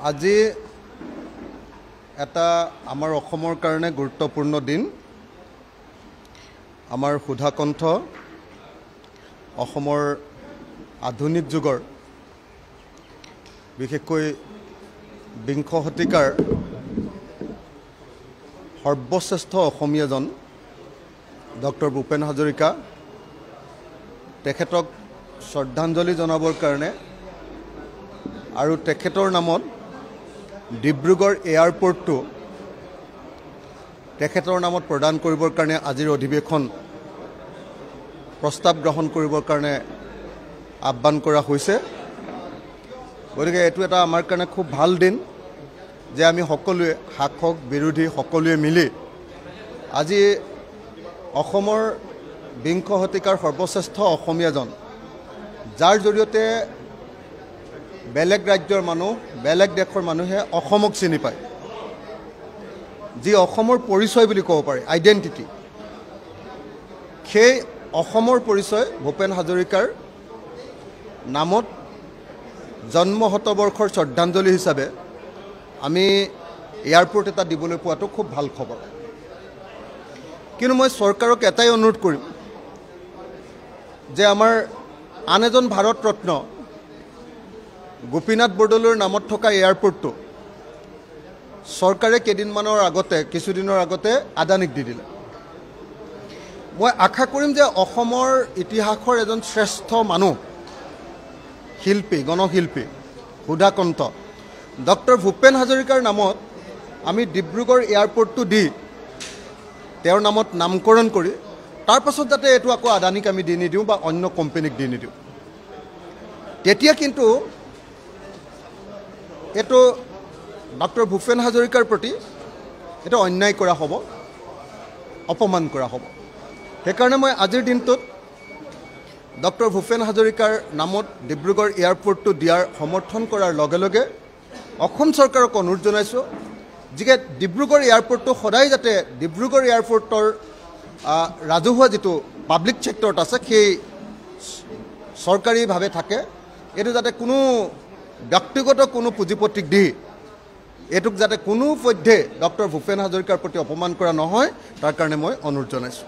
আজি এটা আমাৰ অসমৰ কাৰণে গুৰুত্বপূৰ্ণ দিন। আমাৰ সুধাকণ্ঠ অসমৰ আধুনিক যুগৰ বিশেষকৈ বিংশ শতিকাৰ সৰ্বশ্ৰেষ্ঠ অসমীয়াজন ডক্টৰ ভূপেন হাজৰিকা, তেখেতক শ্ৰদ্ধাঞ্জলি জনাবৰ কাৰণে আৰু তেখেতৰ নামত ডিব্ৰুগড় এয়াৰপোৰ্টটো তেখেতৰ নামত প্ৰদান কৰিবৰ কাৰণে আজিৰ অধিৱেশন প্ৰস্তাৱ গ্ৰহণ কৰিবৰ কাৰণে আহ্বান কৰা হৈছে। গতিকে এইটো এটা আমাৰ কাৰণে খুব ভাল দিন যে আমি সকলোৱে শাসক বিৰোধী সকলোৱে মিলি আজি অসমৰ বিংশ শতিকাৰ সৰ্বশ্ৰেষ্ঠ অসমীয়াজন, যাৰ জৰিয়তে বেলেগ ৰাজ্যৰ মানুহ বেলেগ দেশৰ মানুহে অসমক চিনি পায়, যি অসমৰ পৰিচয় বুলি ক'ব পাৰে, আইডেণ্টিটি। সেই অসমৰ পৰিচয় ভূপেন হাজৰিকাৰ নামত জন্ম শতবৰ্ষৰ শ্ৰদ্ধাঞ্জলি হিচাপে আমি এয়াৰপোৰ্ট এটা দিবলৈ পোৱাটো খুব ভাল খবৰ। কিন্তু মই চৰকাৰক এটাই অনুৰোধ কৰিম যে আমাৰ আন এজন ভাৰত ৰত্ন গোপীনাথ বৰদলৈৰ নামত থকা এয়াৰপোৰ্টটো চৰকাৰে কিছুদিনৰ আগতে আদানীক দি দিলে। মই আশা কৰিম যে অসমৰ ইতিহাসৰ এজন শ্ৰেষ্ঠ মানুহ, শিল্পী, গণশিল্পী সুধাকণ্ঠ ডক্টৰ ভূপেন হাজৰিকাৰ নামত আমি ডিব্ৰুগড় এয়াৰপোৰ্টটো দি তেওঁৰ নামত নামকৰণ কৰি তাৰ পাছত যাতে এইটো আকৌ আদানীক আমি দি নিদিওঁ বা অন্য কোম্পানীক দি নিদিওঁ, তেতিয়া কিন্তু এইটো ডক্টৰ ভূপেন হাজৰিকাৰ প্ৰতি এইটো অন্যায় কৰা হ'ব, অপমান কৰা হ'ব। সেইকাৰণে মই আজিৰ দিনটোত ডক্টৰ ভূপেন হাজৰিকাৰ নামত ডিব্ৰুগড় এয়াৰপোৰ্টটো দিয়াৰ সমৰ্থন কৰাৰ লগে লগে অসম চৰকাৰক অনুৰোধ জনাইছোঁ যে ডিব্ৰুগড় এয়াৰপোৰ্টটো সদায় যাতে ডিব্ৰুগড় এয়াৰপোৰ্টৰ ৰাজহুৱা যিটো পাব্লিক ছেক্টৰত আছে সেই চৰকাৰীভাৱে থাকে। এইটো যাতে কোনো ব্যক্তিগত কোনো পুঁজিপতিক দি এইটোক যাতে কোনো পধ্যে ডক্টৰ ভূপেন হাজৰিকাৰ প্ৰতি অপমান কৰা নহয়, তাৰ কাৰণে মই অনুৰোধ জনাইছোঁ।